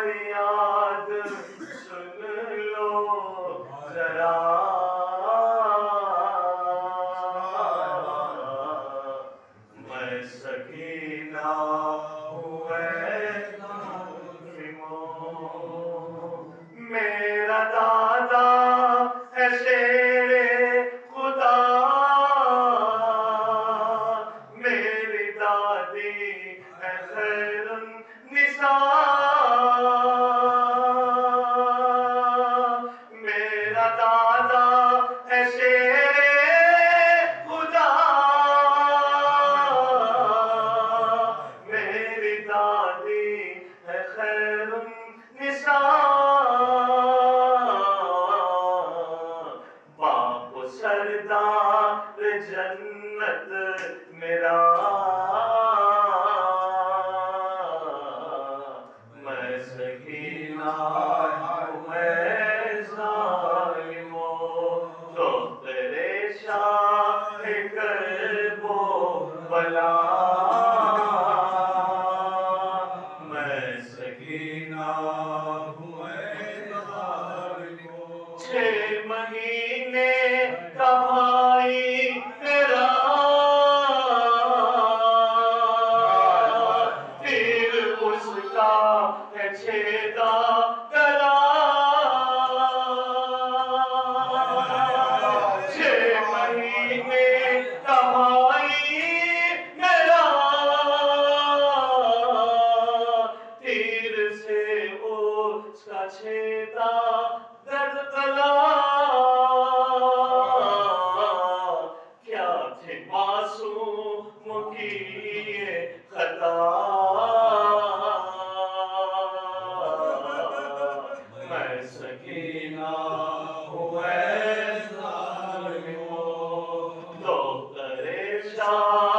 फरियाद सुन लो जरा, मैं सकीना हूँ मेरा दादा है शेरे खुदा, मेरी दादी है खैरुन निसा, मेरा दादा है शेरे खुदा, मेरी दादी है खैरुन निसा, बाप सरदार जन्नत मेरा, मैं सकीना मैं ज़ालिमो, तो तेरे शाह करबो बला, मैं सकीना हूँ 6 महीने का भाई मेरा, फिर उसका है छेदा गला, 6 महीने का भाई मेरा, तीर से उसका छेदा दर्द गला, क्या थे मासूम की ये खता, मैं सकीना हूँ ज़ालिमो, तो करे शाह